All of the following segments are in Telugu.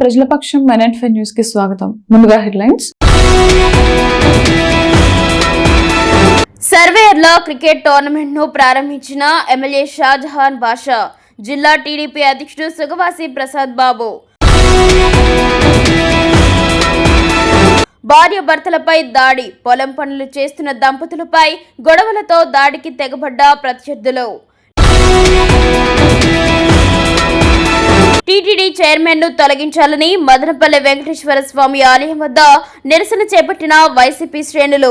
ప్రజల పక్షం MN5 న్యూస్ కి స్వాగతం. ముందుగా హెడ్లైన్స్. సర్వేయర్ల క్రికెట్ టోర్నమెంట్ ను ప్రారంభించిన ఎమ్మెల్యే షాజహాన్ బాషా, జిల్లా టీడీపీ అధ్యక్షుడు సుగవాసి ప్రసాద్ బాబు. భార్య భర్తలపై దాడి, పొలం పనులు చేస్తున్న దంపతులపై గొడవలతో దాడికి తెగబడ్డ ప్రత్యర్థులు. టీటీడీ చైర్మన్ ను తొలగించాలని మదనపల్లె వెంకటేశ్వర స్వామి ఆలయం వద్ద నిరసన చేపట్టిన వైసీపీ శ్రేణులు.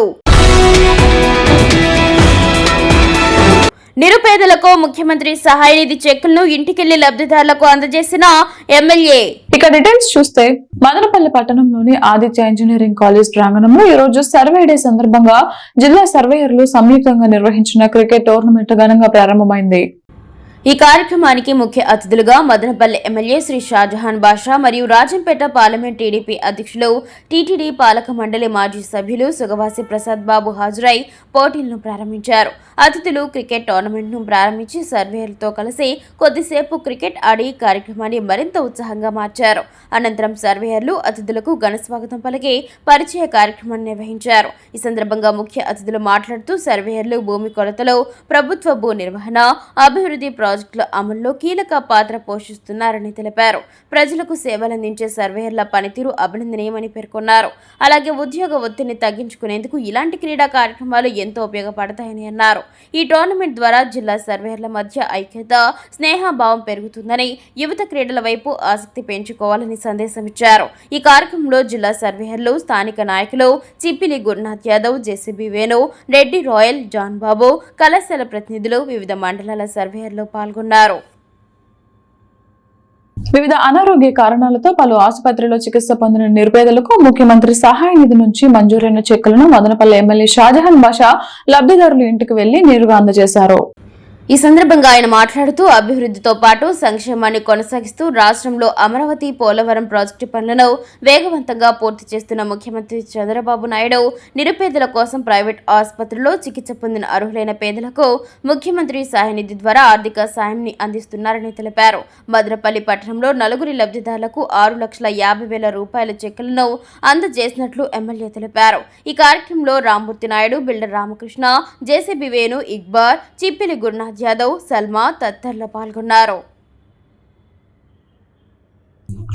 నిరుపేదలకు ముఖ్యమంత్రి సహాయ నిధి చెక్కులను ఇంటికెళ్లి లబ్ధిదారులకు అందజేసిన ఎమ్మెల్యే. ఇక డీటెయిల్స్ చూస్తే మదనపల్లి పట్టణంలోని ఆదిత్య ఇంజనీరింగ్ కాలేజ్ ప్రాంగణంలో ఈ రోజు సర్వే డే సందర్భంగా జిల్లా సర్వేయర్లు సంయుక్తంగా నిర్వహించిన క్రికెట్ టోర్నమెంట్ ఘనంగా ప్రారంభమైంది. ఈ కార్యక్రమానికి ముఖ్య అతిథులుగా మదనపల్లె ఎమ్మెల్యే శ్రీ షాజహాన్ బాషా మరియు రాజంపేట పార్లమెంట్ టీడీపీ అధ్యక్షులు టీటీడీ పాలక మండలి మాజీ సభ్యులు సుగవాసి ప్రసాద్ బాబు హాజరై పోటీలను ప్రారంభించారు. అతిథులు క్రికెట్ టోర్నమెంట్ ను ప్రారంభించి సర్వేయర్లతో కలిసి కొద్దిసేపు క్రికెట్ ఆడి కార్యక్రమాన్ని మరింత ఉత్సాహంగా మార్చారు. అనంతరం సర్వేయర్లు అతిథులకు ఘన స్వాగతం పలికి పరిచయ కార్యక్రమాన్ని నిర్వహించారు. ఈ సందర్భంగా ముఖ్య అతిథులు మాట్లాడుతూ సర్వేయర్లు భూమి కొలతలో, ప్రభుత్వ భూ నిర్వహణ, అభివృద్ధి ప్రాజెక్టుల అమల్లో కీలక పాత్ర పోషిస్తున్నారని తెలిపారు. ప్రజలకు సేవలందించే సర్వేయర్ల పనితీరు అభినందనీయమని పేర్కొన్నారు. అలాగే ఉద్యోగ ఒత్తిడిని తగ్గించుకునేందుకు ఇలాంటి క్రీడా కార్యక్రమాలు ఎంతో ఉపయోగపడతాయని అన్నారు. ఈ టోర్నమెంట్ ద్వారా జిల్లా సర్వేయర్ల మధ్య ఐక్యత, స్నేహభావం పెరుగుతుందని, యువత క్రీడల వైపు ఆసక్తి పెంచుకోవాలని సందేశమిచ్చారు. ఈ కార్యక్రమంలో జిల్లా సర్వేయర్లు, స్థానిక నాయకులు చిప్పిలి గురునాథ్ యాదవ్, జేసీబీ వేణు, రెడ్డి రాయల్, జాన్ బాబు, కళాశాల ప్రతినిధులు, వివిధ మండలాల సర్వేయర్లు పాల్గొన్నారు. వివిధ అనారోగ్య కారణాలతో పలు ఆసుపత్రిలో చికిత్స పొందిన నిరుపేదలకు ముఖ్యమంత్రి సహాయ నిధి నుంచి మంజూరైన చెక్కులను మదనపల్లి ఎమ్మెల్యే షాజహాన్ బాషా లబ్ధిదారులు ఇంటికి వెళ్లి నేరుగా అందజేశారు. ఈ సందర్భంగా ఆయన మాట్లాడుతూ అభివృద్ధితో పాటు సంక్షేమాన్ని కొనసాగిస్తూ రాష్ట్రంలో అమరావతి, పోలవరం ప్రాజెక్టు పనులను వేగవంతంగా పూర్తి చేస్తున్న ముఖ్యమంత్రి చంద్రబాబు నాయుడు నిరుపేదల కోసం ప్రైవేట్ ఆసుపత్రుల్లో చికిత్స పొందిన అర్హులైన పేదలకు ముఖ్యమంత్రి సహాయ నిధి ద్వారా ఆర్థిక సాయాన్ని అందిస్తున్నారని తెలిపారు. మదనపల్లి పట్టణంలో 4 లబ్ధిదారులకు 6,50,000 రూపాయల చెక్కులను అందజేసినట్లు ఎమ్మెల్యే తెలిపారు. ఈ కార్యక్రమంలో రామ్మూర్తి నాయుడు, బిల్డర్ రామకృష్ణ, జేసీబీ వేణు, ఇక్బార్, చిప్పిలి గురునాథ్ యాదవ్, సల్మా తదితరులు పాల్గొన్నారు.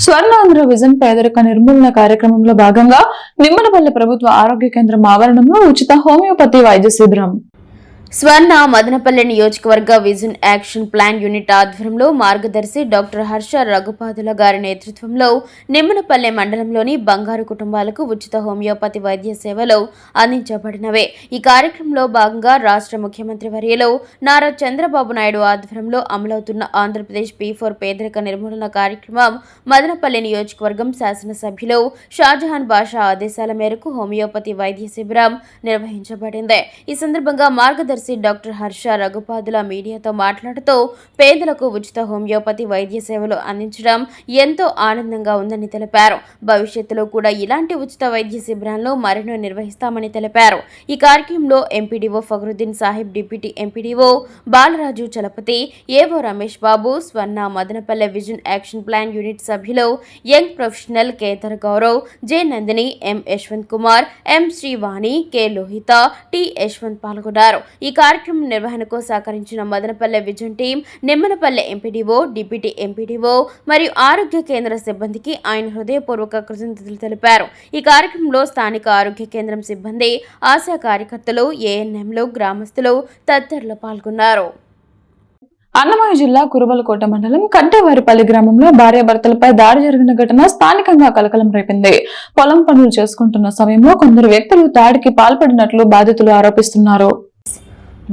స్వర్ణాంధ్ర విజన్ పేదరిక నిర్మూలన కార్యక్రమంలో భాగంగా నిమ్మనపల్లి ప్రభుత్వ ఆరోగ్య కేంద్రం ఆవరణంలో ఉచిత హోమియోపతి వైద్య శిబిరం. స్వర్ణ మదనపల్లె నియోజకవర్గ విజన్ యాక్షన్ ప్లాన్ యూనిట్ ఆధ్వర్యంలో మార్గదర్శి డాక్టర్ హర్ష రఘుపాదుల గారి నేతృత్వంలో నిమ్మనపల్లె మండలంలోని బంగారు కుటుంబాలకు ఉచిత హోమియోపతి వైద్య సేవలు అందించబడినవే. ఈ కార్యక్రమంలో భాగంగా రాష్ట్ర ముఖ్యమంత్రి వర్యులు నారా చంద్రబాబు నాయుడు ఆధ్వర్యంలో అమలవుతున్న ఆంధ్రప్రదేశ్ P4 పేదరిక నిర్మూలన కార్యక్రమం మదనపల్లె నియోజకవర్గం శాసనసభ్యులు షాజహాన్ బాషా ఆదేశాల మేరకు హోమియోపతి వైద్య శిబిరం నిర్వహించబడింది. ఈ సందర్భంగా మార్గదర్శి డాక్టర్ హర్ష రఘుపాదుల మీడియాతో మాట్లాడుతూ పేదలకు ఉచిత హోమియోపతి వైద్య సేవలు అందించడం ఎంతో ఆనందంగా ఉందని తెలిపారు. భవిష్యత్తులో కూడా ఇలాంటి ఉచిత వైద్య శిబిరాలను మరెన్నో నిర్వహిస్తామని తెలిపారు. ఈ కార్యక్రమంలో MPDO Fakruddin Sahib, deputy MPDO Balaraju Chalapathi, AO Ramesh Babu, Swarna Madanapalle vision action plan unit సభ్యులు young professional Kethar Gaurav, J Nandini, M Yashwanth Kumar, M Srivani, K Lohitha, T Yashwanth పాల్గొన్నారు. ఈ కార్యక్రమం నిర్వహణకు సహకరించిన Madanapalle vision team, Nimmanapalle MPDO, deputy MPDO మరియు ఆరోగ్య కేంద్ర సిబ్బందికి ఆయన హృదయపూర్వక కృతజ్ఞతలు తెలిపారు. ఈ కార్యక్రమంలో స్థానిక ఆరోగ్య కేంద్రం సిబ్బంది, ఆశా కార్యకర్తలు, ఏఎన్ఎంలు, గ్రామస్తులు తదితరులు పాల్గొన్నారు. అన్నమయ్య జిల్లా కురుబలకోట మండలం కట్టేవారిపల్లి గ్రామంలో భార్యాభర్తలపై దాడి జరిగిన ఘటన స్థానికంగా కలకలం రేపింది. పొలం పనులు చేసుకుంటున్న సమయంలో కొందరు వ్యక్తులు దాడికి పాల్పడినట్లు బాధితులు ఆరోపిస్తున్నారు.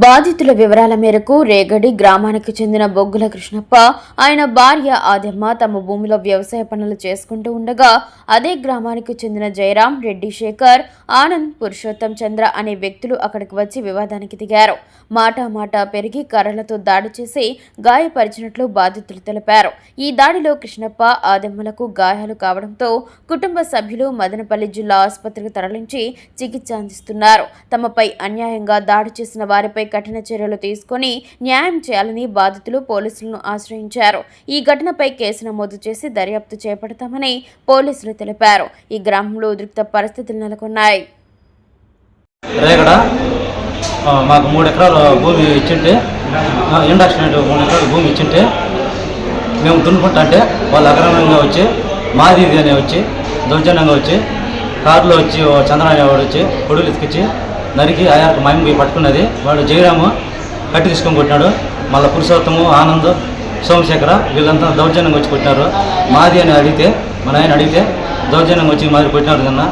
బాధితుల వివరాల మేరకు రేగడి గ్రామానికి చెందిన బొగ్గుల కృష్ణప్ప, ఆయన భార్య ఆదెమ్మ తమ భూమిలో వ్యవసాయ పనులు చేసుకుంటూ ఉండగా అదే గ్రామానికి చెందిన జయరాం, రెడ్డి శేఖర్, ఆనంద్, పురుషోత్తం చంద్ర అనే వ్యక్తులు అక్కడికి వచ్చి వివాదానికి దిగారు. మాట పెరిగి కర్రలతో దాడి చేసి గాయపరిచినట్లు బాధితులు తెలిపారు. ఈ దాడిలో కృష్ణప్ప, ఆదెమ్మలకు గాయాలు కావడంతో కుటుంబ సభ్యులు మదనపల్లి జిల్లా ఆసుపత్రికి తరలించి చికిత్స అందిస్తున్నారు. తమపై అన్యాయంగా దాడి చేసిన వారిపై కఠిన చర్యలు తీసుకొని న్యాయం చేయాలని బాధితులు పోలీసులను ఆశ్రయించారు. ఈ ఘటనపై కేసు నమోదు చేసి దర్యాప్తు చేపడతామని పోలీసులు తెలిపారు. ఈ గ్రామంలో ఉద్రిక్త పరిస్థితులు నెలకొన్నాయి. రేగడ మాకు 3 ఎకరాల భూమి ఇచ్చింటే, ఇండస్ట్రీ 3 ఎకరాల భూమి ఇచ్చింటే మేము దున్నుకుంటా అంటే వాళ్ళు అక్రమంగా వచ్చి మాది అని వచ్చి దౌర్జన్యంగా వచ్చి కారులో వచ్చి చంద్రనారాయణ వాడు వచ్చి కొడుకులు ఎత్తికిచ్చి నరికి ఆయనకు మయం పోయి పట్టుకున్నది. వాడు జయరాము కట్టి తీసుకొని కొట్టినాడు. మళ్ళీ పురుషోత్తము, ఆనంద్, సోమశేఖర వీళ్ళంతా దౌర్జన్యంగా వచ్చి కొట్టినారు. మాది అని అడిగితే మన ఆయన అడిగితే దౌర్జన్యంగా వచ్చి మాది కొట్టినారు కన్నా.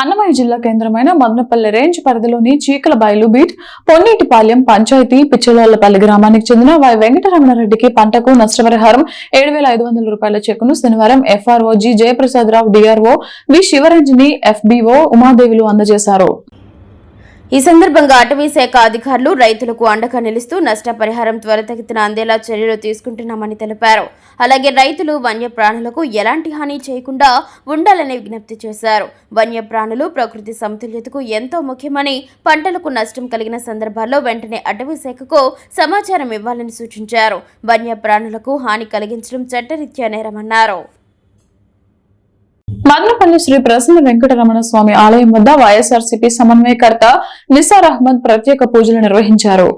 అన్నమయ్య జిల్లా కేంద్రమైన మదనపల్లె రేంజ్ పరిధిలోని చీకలబయలు బీట్ పొన్నీటిపాలెం పంచాయతీ పిచ్చలోళ్లపల్లి గ్రామానికి చెందిన వై వెంకటరమణారెడ్డికి పంటకు నష్టపరిహారం 7,500 రూపాయల చెక్కును శనివారం FRO G Jayaprasadarao, DRO V Sivaranjani, FBO ఉమాదేవిలు అందజేశారు. ఈ సందర్భంగా అటవీ శాఖ అధికారులు రైతులకు అండగా నిలుస్తూ నష్టపరిహారం త్వరితగతిన అందేలా చర్యలు తీసుకుంటున్నామని తెలిపారు. అలాగే రైతులు వన్యప్రాణులకు ఎలాంటి హాని చేయకుండా ఉండాలని విజ్ఞప్తి చేశారు. వన్యప్రాణులు ప్రకృతి సమతుల్యతకు ఎంతో ముఖ్యమని, పంటలకు నష్టం కలిగిన సందర్భాల్లో వెంటనే అటవీ శాఖకు సమాచారం ఇవ్వాలని సూచించారు. వన్యప్రాణులకు హాని కలిగించడం చట్టరీత్యా నేరమన్నారు. మదనపల్లి శ్రీ ప్రసన్న వెంకటరమణ స్వామి ఆలయం వద్ద వైఎస్ఆర్సీపీ సమన్వయకర్త నిసార్ అహ్మద్ ప్రత్యేక పూజలు నిర్వహించారు.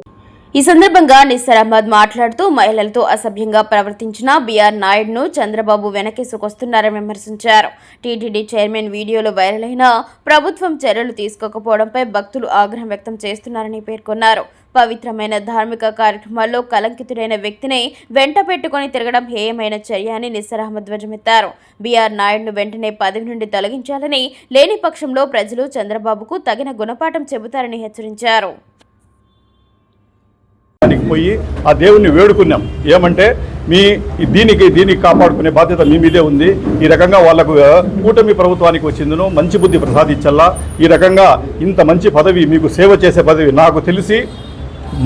ఈ సందర్భంగా నిసార్ అహ్మద్ మాట్లాడుతూ మహిళలతో అసభ్యంగా ప్రవర్తించిన బీఆర్ నాయుడును చంద్రబాబు వెనకేసుకొస్తున్నారని విమర్శించారు. టీటీడీ చైర్మన్ వీడియోలో వైరల్ అయిన ప్రభుత్వం చర్యలు తీసుకోకపోవడంపై భక్తులు ఆగ్రహం వ్యక్తం చేస్తున్నారని పేర్కొన్నారు. పవిత్రమైన ధార్మిక కార్యక్రమాల్లో కలంకితుడైన వ్యక్తిని వెంట పెట్టుకుని తిరగడం హేయమైన చర్య అని నిసార్ అహ్మద్ ధ్వజమెత్తారు. బీఆర్ నాయుడును వెంటనే పదవి నుండి తొలగించాలని, లేని పక్షంలో ప్రజలు చంద్రబాబుకు తగిన గుణపాఠం చెబుతారని హెచ్చరించారు. పోయి ఆ దేవుణ్ణి వేడుకున్నాం. ఏమంటే దీనికి కాపాడుకునే బాధ్యత మీ మీదే ఉంది. ఈ రకంగా వాళ్లకు కూటమి ప్రభుత్వానికి వచ్చిందను మంచి బుద్ధి ప్రసాదించల్లా. ఈ రకంగా ఇంత మంచి పదవి, మీకు సేవ చేసే పదవి, నాకు తెలిసి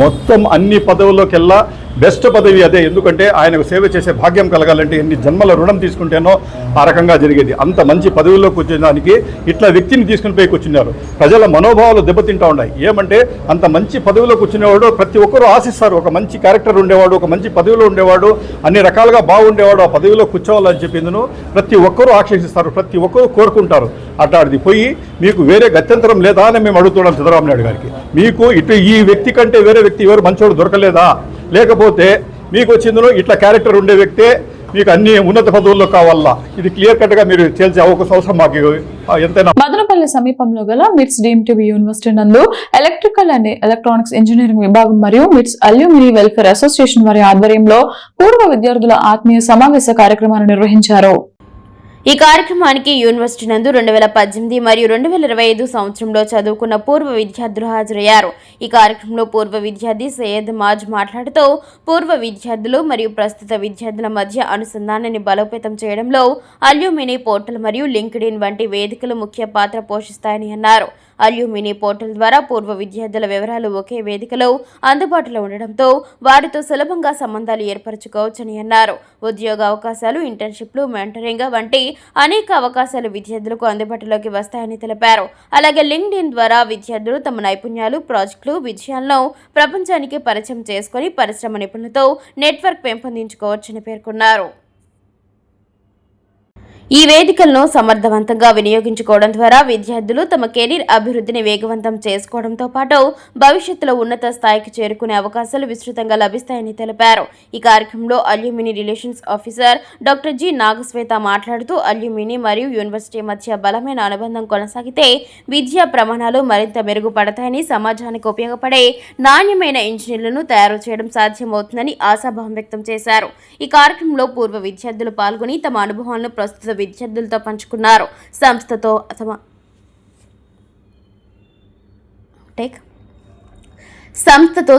మొత్తం అన్ని పదవుల్లోకెల్లా బెస్ట్ పదవి అదే. ఎందుకంటే ఆయనకు సేవ చేసే భాగ్యం కలగాలంటే ఎన్ని జన్మల రుణం తీసుకుంటేనో ఆ రకంగా జరిగేది. అంత మంచి పదవిలోకి వచ్చేదానికి ఇట్లా వ్యక్తిని తీసుకుని పోయి కూర్చున్నారు. ప్రజల మనోభావాలు దెబ్బతింటా ఉన్నాయి. ఏమంటే అంత మంచి పదవిలో కూర్చునేవాడు ప్రతి ఒక్కరూ ఆశిస్తారు. ఒక మంచి క్యారెక్టర్ ఉండేవాడు, ఒక మంచి పదవిలో ఉండేవాడు, అన్ని రకాలుగా బాగుండేవాడు, ఆ పదవిలో కూర్చోవాలని చెప్పిందను ప్రతి ఒక్కరూ ఆక్షేపిస్తారు, ప్రతి ఒక్కరూ కోరుకుంటారు. అట్లాంటిది పోయి మీకు వేరే గత్యంతరం లేదా అని మేము అడుగుతున్నాం చంద్రబాబు నాయుడు గారికి. మీకు ఇటు ఈ వ్యక్తి కంటే వేరే వ్యక్తి ఎవరు మంచోడు దొరకలేదా? లేకపోతే మీకు వచ్చిందో ఇట్లా క్యారెక్టర్ ఉండే వ్యక్తే మీకు అన్ని ఉన్నత పదవుల్లో కావాలా? ఇది క్లియర్ కట్ గా మీరు తేల్చే అవకాశం మాకు ఎంతైనా. మదనపల్లి సమీపంలో గల మిట్స్ డీమ్టీబీ యూనివర్సిటీ నందు ఎలక్ట్రికల్ అండ్ ఎలక్ట్రానిక్స్ ఇంజనీరింగ్ విభాగం మరియు మిట్స్ అల్యూమిని వెల్ఫేర్ అసోసియేషన్ వారి ఆధ్వర్యంలో పూర్వ విద్యార్థుల ఆత్మీయ సమావేశ కార్యక్రమాన్ని నిర్వహించారు. ఈ కార్యక్రమానికి యూనివర్సిటీ నందు 2018 మరియు 2025 సంవత్సరంలో చదువుకున్న పూర్వ విద్యార్థులు హాజరయ్యారు. ఈ కార్యక్రమంలో పూర్వ విద్యార్థి సయ్యద్ మాజ్ మాట్లాడుతూ పూర్వ విద్యార్థులు మరియు ప్రస్తుత విద్యార్థుల మధ్య అనుసంధానాన్ని బలోపేతం చేయడంలో అల్యూమిని పోర్టల్ మరియు లింక్డ్ఇన్ వంటి వేదికలు ముఖ్య పాత్ర పోషిస్తాయని అన్నారు. అల్యూమిని పోర్టల్ ద్వారా పూర్వ విద్యార్థుల వివరాలు ఒకే వేదికలో అందుబాటులో ఉండడంతో వారితో సులభంగా సంబంధాలు ఏర్పరచుకోవచ్చని అన్నారు. ఉద్యోగ అవకాశాలు, ఇంటర్న్షిప్లు, మెంటరింగ్ వంటి అనేక అవకాశాలు విద్యార్థులకు అందుబాటులోకి వస్తాయని తెలిపారు. అలాగే లింక్డ్ఇన్ ద్వారా విద్యార్థులు తమ నైపుణ్యాలు, ప్రాజెక్టులు, విజయాలను ప్రపంచానికి పరిచయం చేసుకుని పరిశ్రమ నిపుణులతో నెట్వర్క్ పెంపొందించుకోవచ్చని పేర్కొన్నారు. ఈ వేదికలను సమర్థవంతంగా వినియోగించుకోవడం ద్వారా విద్యార్థులు తమ కెరీర్ అభివృద్ధిని వేగవంతం చేసుకోవడంతో పాటు భవిష్యత్తులో ఉన్నత స్థాయికి చేరుకునే అవకాశాలు విస్తృతంగా లభిస్తాయని తెలిపారు. ఈ కార్యక్రమంలో alumni relations officer doctor G Nagaswetha మాట్లాడుతూ అల్యూమిని మరియు యూనివర్సిటీ మధ్య బలమైన అనుబంధం కొనసాగితే విద్యా ప్రమాణాలు మరింత మెరుగుపడతాయని, సమాజానికి ఉపయోగపడే నాణ్యమైన ఇంజనీర్లను తయారు చేయడం సాధ్యమవుతుందని ఆశాభావం వ్యక్తం చేశారు. ఈ కార్యక్రమంలో పూర్వ విద్యార్థులు పాల్గొని తమ అనుభవాలను ప్రస్తుత విద్యార్థులతో పంచుకున్నారు. సంస్థతో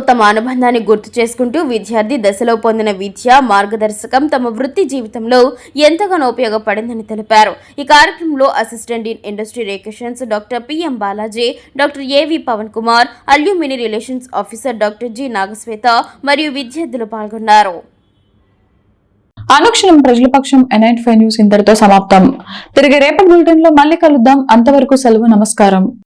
తమ అనుబంధాన్ని గుర్తు చేసుకుంటూ విద్యార్థి దశలో పొందిన విద్య మార్గదర్శకం తమ వృత్తి జీవితంలో ఎంతగానో ఉపయోగపడిందని తెలిపారు. ఈ కార్యక్రమంలో assistant in industry relations doctor PM Balaji, doctor AV Pavan Kumar, alumni relations officer doctor G Nagashweta మరియు విద్యార్థులు పాల్గొన్నారు. అనుక్షణం ప్రజల పక్షం N95 న్యూస్ ఇంతటితో సమాప్తం. తిరిగి రేపటి బులెటిన్ లో మళ్ళీ కలుద్దాం. అంతవరకు సెలవు. నమస్కారం.